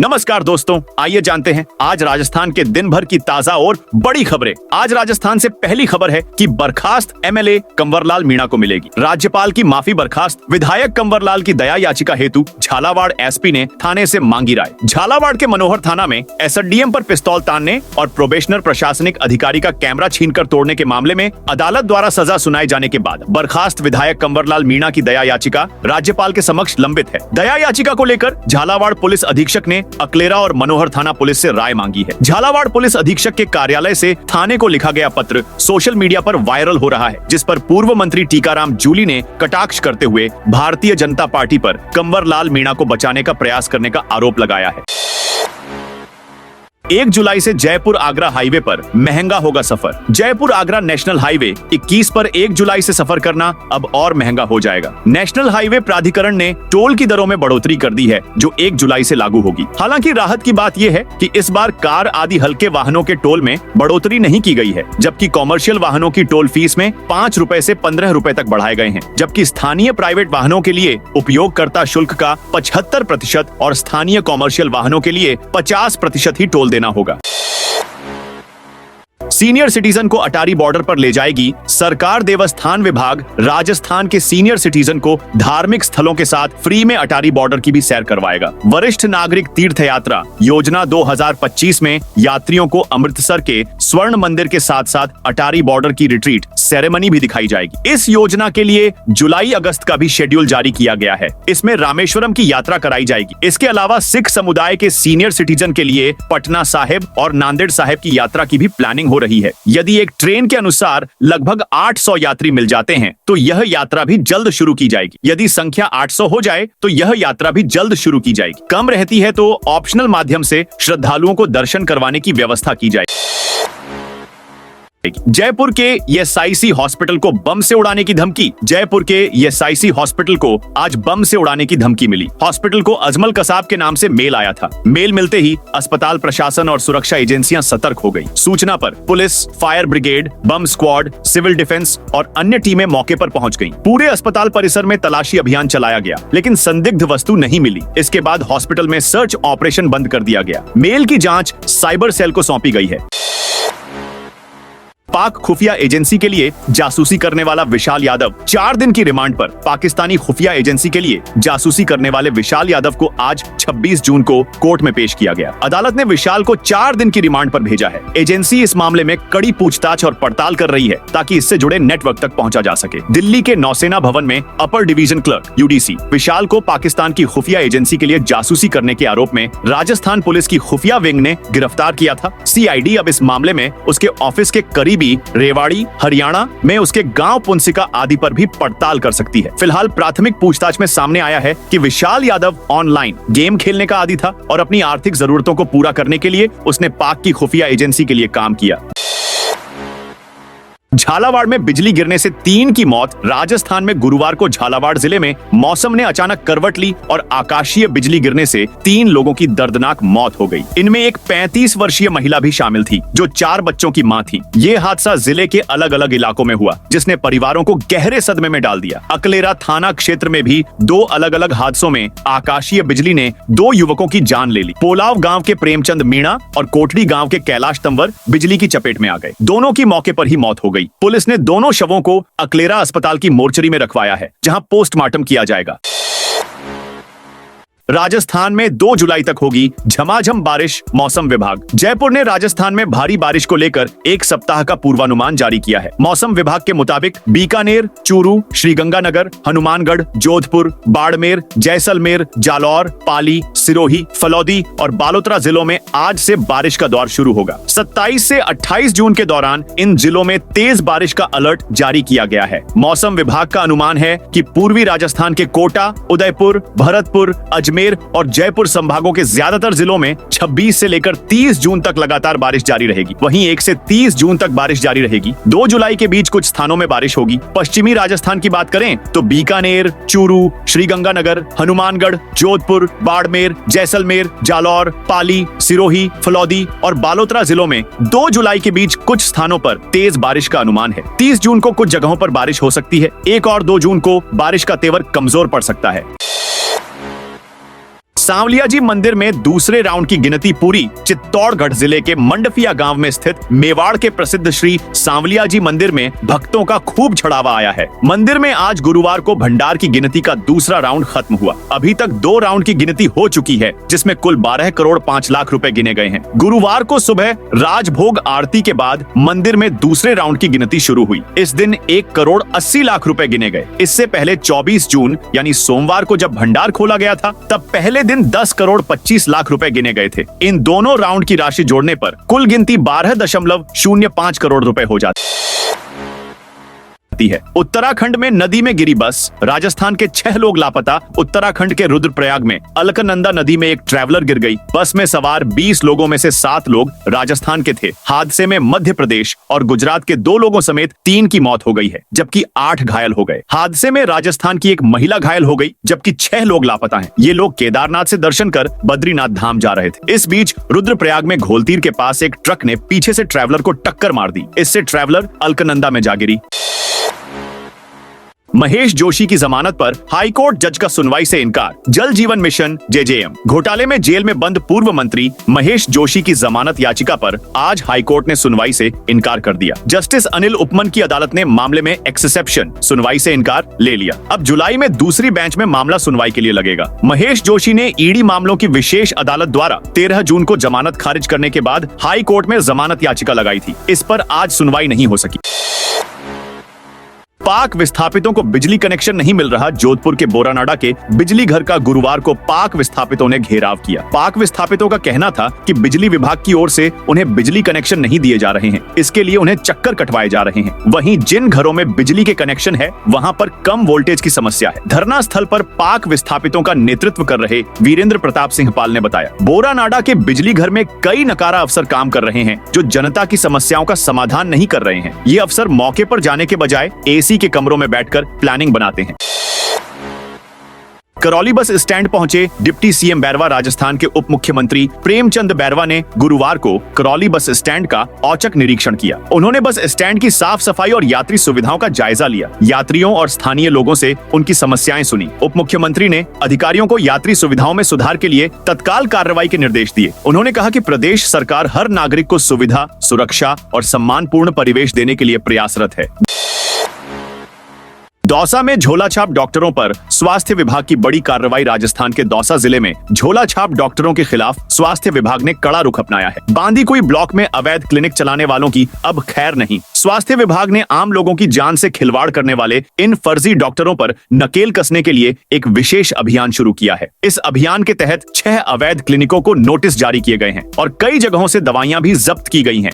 नमस्कार दोस्तों, आइए जानते हैं आज राजस्थान के दिन भर की ताजा और बड़ी खबरें। आज राजस्थान से पहली खबर है कि बर्खास्त एमएलए कंवरलाल मीणा को मिलेगी। राज्यपाल की माफी बर्खास्त विधायक कंवरलाल की दया याचिका हेतु झालावाड़ एसपी ने थाने से मांगी राय। झालावाड़ के मनोहर थाना में एसडीएम पर पिस्तौल तानने और प्रोबेशनर प्रशासनिक अधिकारी का कैमरा छीनकर तोड़ने के मामले में अदालत द्वारा सजा सुनाए जाने के बाद बर्खास्त विधायक कंवरलाल मीणा की दया याचिका राज्यपाल के समक्ष लंबित है। दया याचिका को लेकर झालावाड़ पुलिस अधीक्षक ने अकलेरा और मनोहर थाना पुलिस से राय मांगी है। झालावाड़ पुलिस अधीक्षक के कार्यालय से थाने को लिखा गया पत्र सोशल मीडिया पर वायरल हो रहा है, जिस पर पूर्व मंत्री टीकाराम जूली ने कटाक्ष करते हुए भारतीय जनता पार्टी पर कंवरलाल मीणा को बचाने का प्रयास करने का आरोप लगाया है। 1 जुलाई से जयपुर आगरा हाईवे पर महंगा होगा सफर। जयपुर आगरा नेशनल हाईवे 21 पर 1 जुलाई से सफर करना अब और महंगा हो जाएगा। नेशनल हाईवे प्राधिकरण ने टोल की दरों में बढ़ोतरी कर दी है, जो 1 जुलाई से लागू होगी। हालांकि राहत की बात यह है कि इस बार कार आदि हल्के वाहनों के टोल में बढ़ोतरी नहीं की गई है, जबकि कॉमर्शियल वाहनों की टोल फीस में 5 रुपए से 15 रुपए तक बढ़ाए गए हैं, जबकि स्थानीय प्राइवेट वाहनों के लिए उपयोगकर्ता शुल्क का 75% और स्थानीय कॉमर्शियल वाहनों के लिए 50% ही टोल देना होगा। सीनियर सिटीजन को अटारी बॉर्डर पर ले जाएगी सरकार। देवस्थान विभाग राजस्थान के सीनियर सिटीजन को धार्मिक स्थलों के साथ फ्री में अटारी बॉर्डर की भी सैर करवाएगा। वरिष्ठ नागरिक तीर्थ यात्रा योजना 2025 में यात्रियों को अमृतसर के स्वर्ण मंदिर के साथ साथ अटारी बॉर्डर की रिट्रीट सेरेमनी भी दिखाई जाएगी। इस योजना के लिए जुलाई अगस्त का भी शेड्यूल जारी किया गया है। इसमें रामेश्वरम की यात्रा कराई जाएगी। इसके अलावा सिख समुदाय के सीनियर सिटीजन के लिए पटना साहिब और नांदेड़ साहिब की यात्रा की भी प्लानिंग हो रही है। यदि एक ट्रेन के अनुसार लगभग 800 यात्री मिल जाते हैं तो यह यात्रा भी जल्द शुरू की जाएगी। यदि संख्या 800 हो जाए तो यह यात्रा भी जल्द शुरू की जाएगी। कम रहती है तो ऑप्शनल माध्यम से श्रद्धालुओं को दर्शन करवाने की व्यवस्था की जाएगी। जयपुर के ईएसआईसी हॉस्पिटल को बम से उड़ाने की धमकी। जयपुर के ईएसआईसी हॉस्पिटल को आज बम से उड़ाने की धमकी मिली। हॉस्पिटल को अजमल कसाब के नाम से मेल आया था। मेल मिलते ही अस्पताल प्रशासन और सुरक्षा एजेंसियां सतर्क हो गई। सूचना पर police, fire brigade, bomb squad, civil defence और अन्य टीमें मौके पर पहुंच गईं। पूरे अस्पताल परिसर में तलाशी अभियान चलाया गया, लेकिन संदिग्ध वस्तु नहीं मिली। इसके बाद हॉस्पिटल में सर्च ऑपरेशन बंद कर दिया गया। मेल की जांच साइबर सेल को सौंपी गई है। पाक खुफिया एजेंसी के लिए जासूसी करने वाला विशाल यादव 4 दिन की रिमांड पर। पाकिस्तानी खुफिया एजेंसी के लिए जासूसी करने वाले विशाल यादव को आज 26 जून को कोर्ट में पेश किया गया। अदालत ने विशाल को 4 दिन की रिमांड पर भेजा है। एजेंसी इस मामले में कड़ी पूछताछ और पड़ताल कर रही है ताकि इससे जुड़े नेटवर्क तक पहुंचा जा सके। दिल्ली के नौसेना भवन में अपर डिवीजन क्लर्क यूडीसी विशाल को पाकिस्तान की खुफिया एजेंसी के लिए जासूसी करने के आरोप में राजस्थान पुलिस की खुफिया विंग ने गिरफ्तार किया था। सीआईडी अब इस मामले में उसके ऑफिस के करीबी रेवाड़ी, हरियाणा में उसके गांव पुंसिका आदि पर भी पड़ताल कर सकती है। फिलहाल प्राथमिक पूछताछ में सामने आया है कि विशाल यादव ऑनलाइन गेम खेलने का आदी था और अपनी आर्थिक जरूरतों को पूरा करने के लिए उसने पाक की खुफिया एजेंसी के लिए काम किया। झालावाड़ में बिजली गिरने से 3 की मौत। राजस्थान में गुरुवार को झालावाड़ जिले में मौसम ने अचानक करवट ली और आकाशीय बिजली गिरने से 3 लोगों की दर्दनाक मौत हो गई। इनमें एक 35 वर्षीय महिला भी शामिल थी, जो 4 बच्चों की मां थी। ये हादसा जिले के अलग अलग इलाकों में हुआ, जिसने परिवारों को गहरे सदमे में डाल दिया। अकलेरा थाना क्षेत्र में भी 2 अलग अलग हादसों में आकाशीय बिजली ने 2 युवकों की जान ले ली। पोलाव गांव के प्रेमचंद मीणा और कोटड़ी गांव के कैलाश तंवर बिजली की चपेट में आ गए। दोनों की मौके पर ही मौत हो गई। पुलिस ने दोनों शवों को अकलेरा अस्पताल की मोर्चरी में रखवाया है, जहां पोस्टमार्टम किया जाएगा। राजस्थान में 2 जुलाई तक होगी झमाझम बारिश। मौसम विभाग जयपुर ने राजस्थान में भारी बारिश को लेकर 1 सप्ताह का पूर्वानुमान जारी किया है। मौसम विभाग के मुताबिक बीकानेर, चूरू, श्रीगंगानगर, हनुमानगढ़, जोधपुर, बाड़मेर, जैसलमेर, जालौर, पाली, सिरोही, फलौदी और बालोतरा जिलों में आज से बारिश का दौर शुरू होगा। 27 से 28 जून के दौरान इन जिलों में तेज बारिश का अलर्ट जारी किया गया है। मौसम विभाग का अनुमान है कि पूर्वी राजस्थान के कोटा, उदयपुर, भरतपुर, अजमेर और जयपुर संभागों के ज्यादातर जिलों में 26 से लेकर 30 जून तक लगातार बारिश जारी रहेगी। वहीं 1 से 30 जून तक बारिश जारी रहेगी। 2 जुलाई के बीच कुछ स्थानों में बारिश होगी। पश्चिमी राजस्थान की बात करें तो बीकानेर, चूरू, श्रीगंगानगर, हनुमानगढ़, जोधपुर, बाड़मेर, जैसलमेर, जालौर, पाली, सिरोही, फलौदी और बालोतरा जिलों में 2 जुलाई के बीच कुछ स्थानों पर तेज बारिश का अनुमान है। 30 जून को कुछ जगहों पर बारिश हो सकती है। 1 और 2 जून को बारिश का तेवर कमजोर पड़ सकता है। सांवलिया जी मंदिर में दूसरे राउंड की गिनती पूरी। चित्तौड़गढ़ जिले के मंडफिया गांव में स्थित मेवाड़ के प्रसिद्ध श्री सांवलिया जी मंदिर में भक्तों का खूब चढ़ावा आया है। मंदिर में आज गुरुवार को भंडार की गिनती का दूसरा राउंड खत्म हुआ। अभी तक 2 राउंड की गिनती हो चुकी है, जिसमें कुल 12 करोड़ 5 लाख रुपए गिने गए हैं। गुरुवार को सुबह राजभोग आरती के बाद मंदिर में दूसरे राउंड की गिनती शुरू हुई। इस दिन 1 करोड़ 80 लाख रुपए गिने गए। इससे पहले 24 जून यानी सोमवार को जब भंडार खोला गया था, तब पहले दिन 10 करोड़ 25 लाख रुपए गिने गए थे। इन दोनों राउंड की राशि जोड़ने पर कुल गिनती 12.05 करोड़ रुपए हो जाती है। उत्तराखंड में नदी में गिरी बस, राजस्थान के 6 लोग लापता। उत्तराखंड के रुद्रप्रयाग में अलकनंदा नदी में एक ट्रैवलर गिर गई। बस में सवार 20 लोगों में से 7 लोग राजस्थान के थे। हादसे में मध्य प्रदेश और गुजरात के 2 लोगों समेत 3 की मौत हो गई है, जबकि 8 घायल हो गए। हादसे में राजस्थान की एक महिला घायल हो गई, जबकि 6 लोग लापता हैं। ये लोग केदारनाथ से दर्शन कर बद्रीनाथ धाम जा रहे थे। इस बीच रुद्रप्रयाग में घोलतीर के पास एक ट्रक ने पीछे से ट्रैवलर को टक्कर मार दी। इससे ट्रैवलर अलकनंदा में जा गिरी। महेश जोशी की जमानत पर हाईकोर्ट जज का सुनवाई से इनकार। जल जीवन मिशन जेजेएम घोटाले में जेल में बंद पूर्व मंत्री महेश जोशी की जमानत याचिका पर आज हाईकोर्ट ने सुनवाई से इनकार कर दिया। जस्टिस अनिल उपमन की अदालत ने मामले में एक्सेप्शन सुनवाई से इनकार ले लिया। अब जुलाई में दूसरी बेंच में मामला सुनवाई के लिए लगेगा। महेश जोशी ने ईडी मामलों की विशेष अदालत द्वारा 13 जून को जमानत खारिज करने के बाद हाई कोर्ट में जमानत याचिका लगाई थी। इस पर आज सुनवाई नहीं हो सकी। पाक विस्थापितों को बिजली कनेक्शन नहीं मिल रहा। जोधपुर के बोरानाडा के बिजली घर का गुरुवार को पाक विस्थापितों ने घेराव किया। पाक विस्थापितों का कहना था कि बिजली विभाग की ओर से उन्हें बिजली कनेक्शन नहीं दिए जा रहे हैं, इसके लिए उन्हें चक्कर कटवाए जा रहे हैं। वहीं जिन घरों में बिजली के कनेक्शन है, वहां पर कम वोल्टेज की समस्या है। धरना स्थल पर पाक विस्थापितों का नेतृत्व कर रहे वीरेंद्र प्रताप सिंह पाल ने बताया, बोरानाडा के बिजली घर में कई नकारा अफसर काम कर रहे हैं, जो जनता की समस्याओं का समाधान नहीं कर रहे हैं। ये अफसर मौके पर जाने के बजाय एसी के कमरों में बैठकर प्लानिंग बनाते हैं। करौली बस स्टैंड पहुंचे डिप्टी सीएम बैरवा। राजस्थान के उप मुख्यमंत्री प्रेमचंद बैरवा ने गुरुवार को करौली बस स्टैंड का औचक निरीक्षण किया। उन्होंने बस स्टैंड की साफ सफाई और यात्री सुविधाओं का जायजा लिया। यात्रियों और स्थानीय लोगों से उनकी समस्याएं सुनी। उप मुख्यमंत्री ने अधिकारियों को यात्री सुविधाओं में सुधार के लिए तत्काल कार्रवाई के निर्देश दिए। उन्होंने कहा कि प्रदेश सरकार हर नागरिक को सुविधा, सुरक्षा और सम्मानपूर्ण परिवेश देने के लिए प्रयासरत है। दौसा में झोलाछाप डॉक्टरों पर स्वास्थ्य विभाग की बड़ी कार्रवाई। राजस्थान के दौसा जिले में झोलाछाप डॉक्टरों के खिलाफ स्वास्थ्य विभाग ने कड़ा रुख अपनाया है। बांदीकुई ब्लॉक में अवैध क्लिनिक चलाने वालों की अब खैर नहीं। स्वास्थ्य विभाग ने आम लोगों की जान से खिलवाड़ करने वाले इन फर्जी डॉक्टरों पर नकेल कसने के लिए एक विशेष अभियान शुरू किया है। इस अभियान के तहत 6 अवैध क्लिनिकों को नोटिस जारी किए गए हैं और कई जगहों से दवाइयां भी जब्त की गई हैं।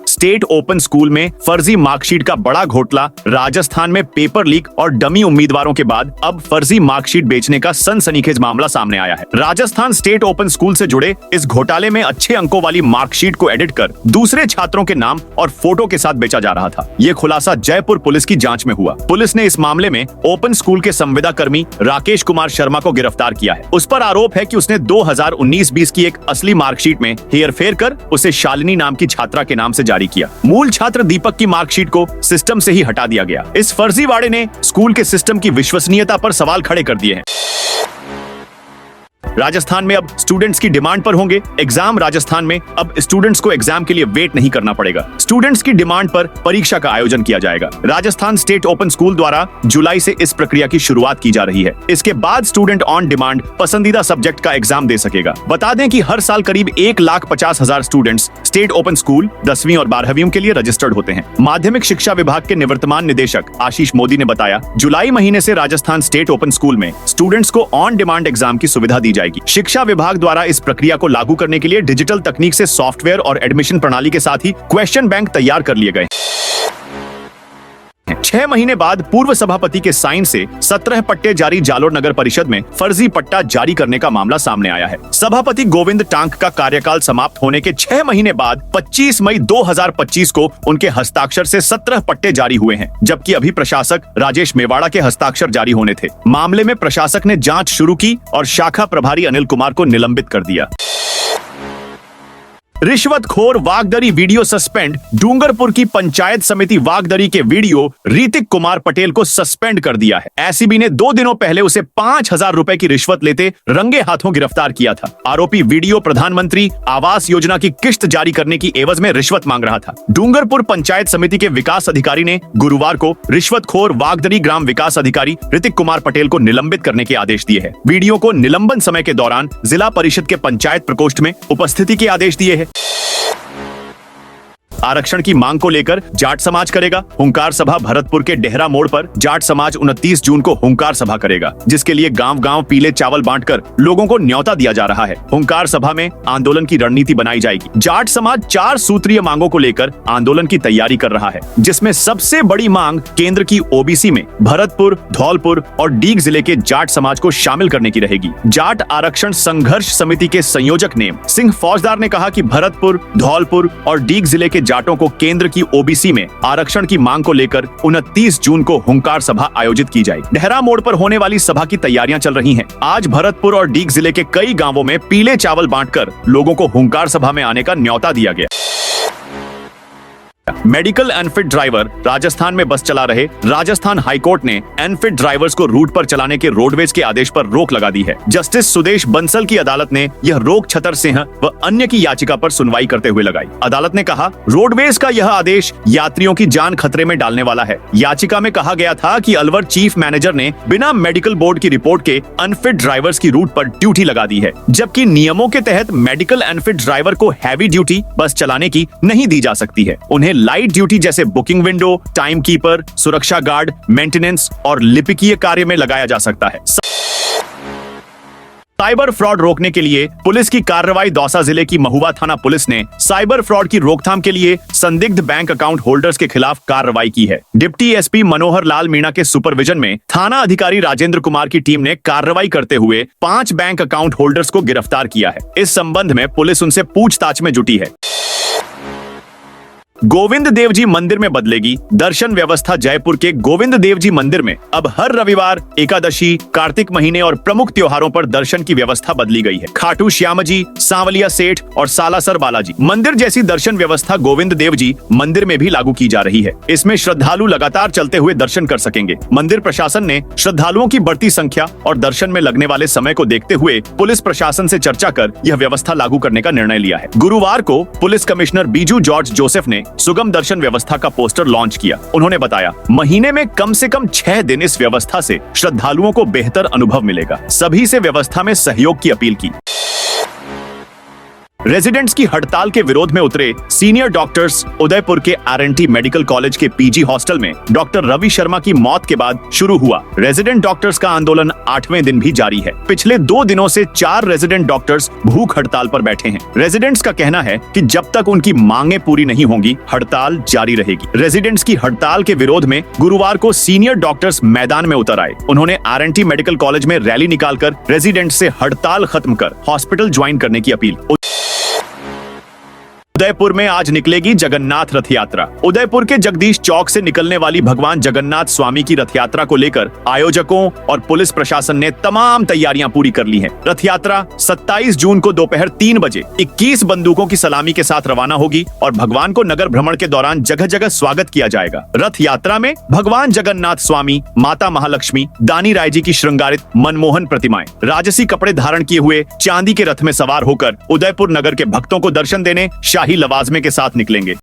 स्टेट ओपन स्कूल में फर्जी मार्कशीट का बड़ा घोटाला। राजस्थान में पेपर लीक और डमी उम्मीदवारों के बाद अब फर्जी मार्कशीट बेचने का सनसनीखेज मामला सामने आया है। राजस्थान स्टेट ओपन स्कूल से जुड़े इस घोटाले में अच्छे अंकों वाली मार्कशीट को एडिट कर दूसरे छात्रों के नाम और फोटो के साथ बेचा जा रहा था। ये खुलासा जयपुर पुलिस की जांच में हुआ। पुलिस ने इस मामले में ओपन स्कूल के संविदा कर्मी राकेश कुमार शर्मा को गिरफ्तार किया है। उस पर आरोप है कि उसने 2019-20 की एक असली मार्कशीट में हेरफेर कर उसे शालिनी नाम की छात्रा के नाम से जारी किया। मूल छात्र दीपक की मार्कशीट को सिस्टम से ही हटा दिया गया। इस फर्जीवाड़े ने स्कूल के सिस्टम की विश्वसनीयता पर सवाल खड़े कर दिए हैं। राजस्थान में अब स्टूडेंट्स की डिमांड पर होंगे एग्जाम। राजस्थान में अब स्टूडेंट्स को एग्जाम के लिए वेट नहीं करना पड़ेगा। स्टूडेंट्स की डिमांड पर परीक्षा का आयोजन किया जाएगा। राजस्थान स्टेट ओपन स्कूल द्वारा जुलाई से इस प्रक्रिया की शुरुआत की जा रही है। इसके बाद स्टूडेंट ऑन डिमांड पसंदीदा सब्जेक्ट का एग्जाम दे सकेगा। बता दें कि हर साल करीब 1,50,000 स्टूडेंट्स स्टेट ओपन स्कूल 10वीं और 12वीं के लिए रजिस्टर्ड होते हैं। माध्यमिक शिक्षा विभाग के निवर्तमान निदेशक आशीष मोदी ने बताया, जुलाई महीने से राजस्थान स्टेट ओपन स्कूल में स्टूडेंट्स को ऑन डिमांड एग्जाम की सुविधा दी जाएगी। शिक्षा विभाग द्वारा इस प्रक्रिया को लागू करने के लिए डिजिटल तकनीक से सॉफ्टवेयर और एडमिशन प्रणाली के साथ ही क्वेश्चन बैंक तैयार कर लिए गए। 6 महीने बाद पूर्व सभापति के साइन से 17 पट्टे जारी। जालोर नगर परिषद में फर्जी पट्टा जारी करने का मामला सामने आया है। सभापति गोविंद टांक का कार्यकाल समाप्त होने के 6 महीने बाद 25 मई 2025 को उनके हस्ताक्षर से 17 पट्टे जारी हुए हैं, जबकि अभी प्रशासक राजेश मेवाड़ा के हस्ताक्षर जारी होने थे। मामले में प्रशासक ने जांच शुरू की और शाखा प्रभारी अनिल कुमार को निलंबित कर दिया। रिश्वतखोर वागदरी वीडियो सस्पेंड। डूंगरपुर की पंचायत समिति वागदरी के वीडियो ऋतिक कुमार पटेल को सस्पेंड कर दिया है। एसीबी ने 2 दिनों पहले उसे 5,000 रुपए की रिश्वत लेते रंगे हाथों गिरफ्तार किया था। आरोपी वीडियो प्रधानमंत्री आवास योजना की किश्त जारी करने की एवज में रिश्वत मांग रहा था। डूंगरपुर पंचायत समिति के विकास अधिकारी ने गुरुवार को रिश्वतखोर वागदरी ग्राम विकास अधिकारी ऋतिक कुमार पटेल को निलंबित करने के आदेश दिए हैं। वीडियो को निलंबन समय के दौरान जिला परिषद के पंचायत प्रकोष्ठ में उपस्थिति के आदेश दिए हैं। आरक्षण की मांग को लेकर जाट समाज करेगा हुंकार सभा। भरतपुर के डेहरा मोड़ पर जाट समाज 29 जून को हुंकार सभा करेगा, जिसके लिए गांव-गांव पीले चावल बांटकर लोगों को न्योता दिया जा रहा है। हुंकार सभा में आंदोलन की रणनीति बनाई जाएगी। जाट समाज 4 सूत्रीय मांगों को लेकर आंदोलन की तैयारी कर रहा है, जिसमें सबसे बड़ी मांग केंद्र की ओबीसी में भरतपुर, धौलपुर और डीग जिले के जाट समाज को शामिल करने की रहेगी। जाट आरक्षण संघर्ष समिति के संयोजक नेम सिंह फौजदार ने कहा कि भरतपुर, धौलपुर और डीग जिले के जाटों को केंद्र की ओबीसी में आरक्षण की मांग को लेकर 29 जून को हुंकार सभा आयोजित की जाएगी। डेहरा मोड़ पर होने वाली सभा की तैयारियां चल रही हैं। आज भरतपुर और डीग जिले के कई गांवों में पीले चावल बांटकर लोगों को हुंकार सभा में आने का न्योता दिया गया। मेडिकल अनफिट ड्राइवर राजस्थान में बस चला रहे। राजस्थान हाईकोर्ट ने अनफिट ड्राइवर्स को रूट पर चलाने के रोडवेज के आदेश पर रोक लगा दी है। जस्टिस सुदेश बंसल की अदालत ने यह रोक छतर सिंह व अन्य की याचिका पर सुनवाई करते हुए लगाई। अदालत ने कहा, रोडवेज का यह आदेश यात्रियों की जान खतरे में डालने वाला है। याचिका में कहा गया था कि अलवर चीफ मैनेजर ने बिना मेडिकल बोर्ड की रिपोर्ट के अनफिट ड्राइवर्स की रूट पर ड्यूटी लगा दी है, जबकि नियमों के तहत मेडिकल अनफिट ड्राइवर को हैवी ड्यूटी बस चलाने की नहीं दी जा सकती है। उन्हें लाइट ड्यूटी जैसे बुकिंग विंडो, टाइम कीपर, सुरक्षा गार्ड, मेंटेनेंस और लिपिकीय कार्य में लगाया जा सकता है। साइबर फ्रॉड रोकने के लिए पुलिस की कार्रवाई। दौसा जिले की महुआ थाना पुलिस ने साइबर फ्रॉड की रोकथाम के लिए संदिग्ध बैंक अकाउंट होल्डर्स के खिलाफ कार्रवाई की है। डिप्टी एसपी मनोहर लाल मीणा के सुपरविजन में थाना अधिकारी राजेंद्र कुमार की टीम ने कार्रवाई करते हुए 5 बैंक अकाउंट होल्डर्स को गिरफ्तार किया है। इस संबंध में पुलिस उनसे पूछताछ में जुटी है। गोविंद देव जी मंदिर में बदलेगी दर्शन व्यवस्था। जयपुर के गोविंद देव जी मंदिर में अब हर रविवार, एकादशी, कार्तिक महीने और प्रमुख त्योहारों पर दर्शन की व्यवस्था बदली गई है। खाटू श्याम जी, सांवलिया सेठ और सालासर बालाजी मंदिर जैसी दर्शन व्यवस्था गोविंद देव जी मंदिर में भी लागू की जा रही है। इसमें श्रद्धालु लगातार चलते हुए दर्शन कर सकेंगे। मंदिर प्रशासन ने श्रद्धालुओं की बढ़ती संख्या और दर्शन में लगने वाले समय को देखते हुए पुलिस प्रशासन से चर्चा कर यह व्यवस्था लागू करने का निर्णय लिया है। गुरुवार को police commissioner Biju George Joseph ने सुगम दर्शन व्यवस्था का पोस्टर लॉन्च किया। उन्होंने बताया, महीने में कम से कम 6 दिन इस व्यवस्था से श्रद्धालुओं को बेहतर अनुभव मिलेगा। सभी से व्यवस्था में सहयोग की अपील की। रेजिडेंट्स की हड़ताल के विरोध में उतरे सीनियर डॉक्टर्स। उदयपुर के आरएनटी मेडिकल कॉलेज के पीजी हॉस्टल में डॉक्टर रवि शर्मा की मौत के बाद शुरू हुआ रेजिडेंट डॉक्टर्स का आंदोलन 8वें दिन भी जारी है। पिछले 2 दिनों से 4 रेजिडेंट डॉक्टर्स भूख हड़ताल पर बैठे हैं। रेजिडेंट्स का कहना है कि जब तक उनकी मांगे पूरी नहीं होंगी, हड़ताल जारी रहेगी। रेजिडेंट्स की हड़ताल के विरोध में गुरुवार को सीनियर डॉक्टर्स मैदान में उतर आए। उन्होंने आरएनटी मेडिकल कॉलेज में रैली निकालकर रेजिडेंट्स से हड़ताल खत्म कर हॉस्पिटल ज्वाइन करने की अपील। उदयपुर में आज निकलेगी जगन्नाथ रथ यात्रा। उदयपुर के जगदीश चौक से निकलने वाली भगवान जगन्नाथ स्वामी की रथ यात्रा को लेकर आयोजकों और पुलिस प्रशासन ने तमाम तैयारियां पूरी कर ली हैं। रथ यात्रा 27 जून को दोपहर 3 बजे 21 बंदूकों की सलामी के साथ रवाना होगी और भगवान को नगर भ्रमण के दौरान जगह जगह स्वागत किया जाएगा। रथ यात्रा में भगवान जगन्नाथ स्वामी, माता महालक्ष्मी, दानी राय जी की श्रृंगारित मनमोहन प्रतिमाएं राजसी कपड़े धारण किए हुए चांदी के रथ में सवार होकर उदयपुर नगर के भक्तों को दर्शन देने शाही लवाजमे के साथ निकलेंगे।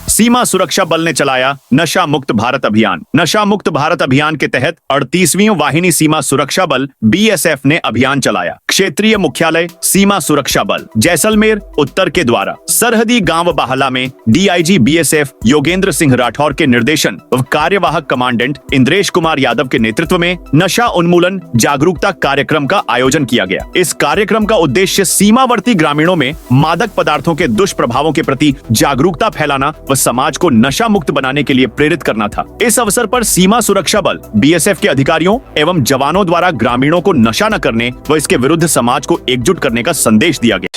सीमा सुरक्षा बल ने चलाया नशा मुक्त भारत अभियान। नशा मुक्त भारत अभियान के तहत 38वीं वाहिनी सीमा सुरक्षा बल बीएसएफ ने अभियान चलाया। क्षेत्रीय मुख्यालय सीमा सुरक्षा बल जैसलमेर उत्तर के द्वारा सरहदी गांव बाहला में डीआईजी बीएसएफ योगेंद्र सिंह राठौर के निर्देशन व कार्यवाहक कमांडेंट इंद्रेश कुमार यादव के नेतृत्व में नशा उन्मूलन जागरूकता कार्यक्रम का आयोजन किया गया। इस कार्यक्रम का उद्देश्य सीमावर्ती ग्रामीणों में मादक पदार्थों के दुष्प्रभावों के प्रति जागरूकता फैलाना व समाज को नशा मुक्त बनाने के लिए प्रेरित करना था। इस अवसर पर सीमा सुरक्षा बल बीएसएफ के अधिकारियों एवं जवानों द्वारा ग्रामीणों को नशा न करने व इसके विरुद्ध समाज को एकजुट करने का संदेश दिया गया।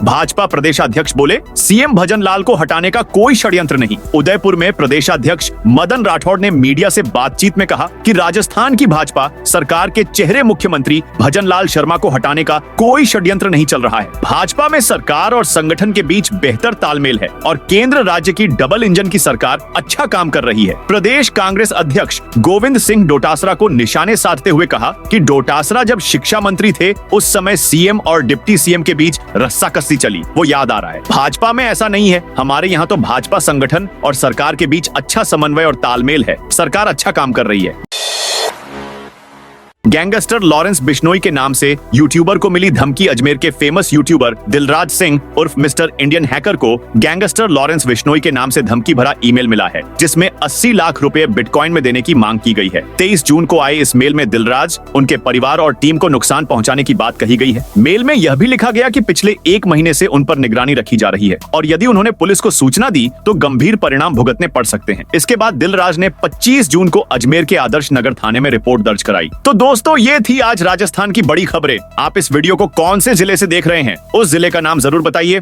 भाजपा प्रदेशाध्यक्ष बोले, सीएम भजनलाल को हटाने का कोई षड्यंत्र नहीं। उदयपुर में प्रदेशाध्यक्ष मदन राठौड़ ने मीडिया से बातचीत में कहा कि राजस्थान की भाजपा सरकार के चेहरे मुख्यमंत्री भजनलाल शर्मा को हटाने का कोई षड्यंत्र नहीं चल रहा है। भाजपा में सरकार और संगठन के बीच बेहतर तालमेल है और केंद्र राज्य की डबल इंजन की सरकार अच्छा काम कर रही है। प्रदेश कांग्रेस अध्यक्ष गोविंद सिंह डोटासरा को निशाने साधते हुए कहा कि डोटासरा जब शिक्षा मंत्री थे उस समय सीएम और डिप्टी सीएम के बीच रस्साकसी चली, वो याद आ रहा है। भाजपा में ऐसा नहीं है, हमारे यहाँ तो भाजपा संगठन और सरकार के बीच अच्छा समन्वय और तालमेल है, सरकार अच्छा काम कर रही है। गैंगस्टर लॉरेंस बिश्नोई के नाम से यूट्यूबर को मिली धमकी। अजमेर के फेमस यूट्यूबर दिलराज सिंह उर्फ मिस्टर इंडियन हैकर को गैंगस्टर लॉरेंस बिश्नोई के नाम से धमकी भरा ईमेल मिला है, जिसमें 80 लाख रुपए बिटकॉइन में देने की मांग की गई है। 23 जून को आए इस मेल में दिलराज, उनके परिवार और टीम को नुकसान पहुंचाने की बात कही गई है। मेल में यह भी लिखा गया कि पिछले 1 महीने से उन पर निगरानी रखी जा रही है और यदि उन्होंने पुलिस को सूचना दी तो गंभीर परिणाम भुगतने पड़ सकते हैं। इसके बाद दिलराज ने 25 जून को अजमेर के आदर्श नगर थाने में रिपोर्ट दर्ज कराई। तो दोस्तों, ये थी आज राजस्थान की बड़ी खबरें। आप इस वीडियो को कौन से जिले से देख रहे हैं, उस जिले का नाम जरूर बताइए।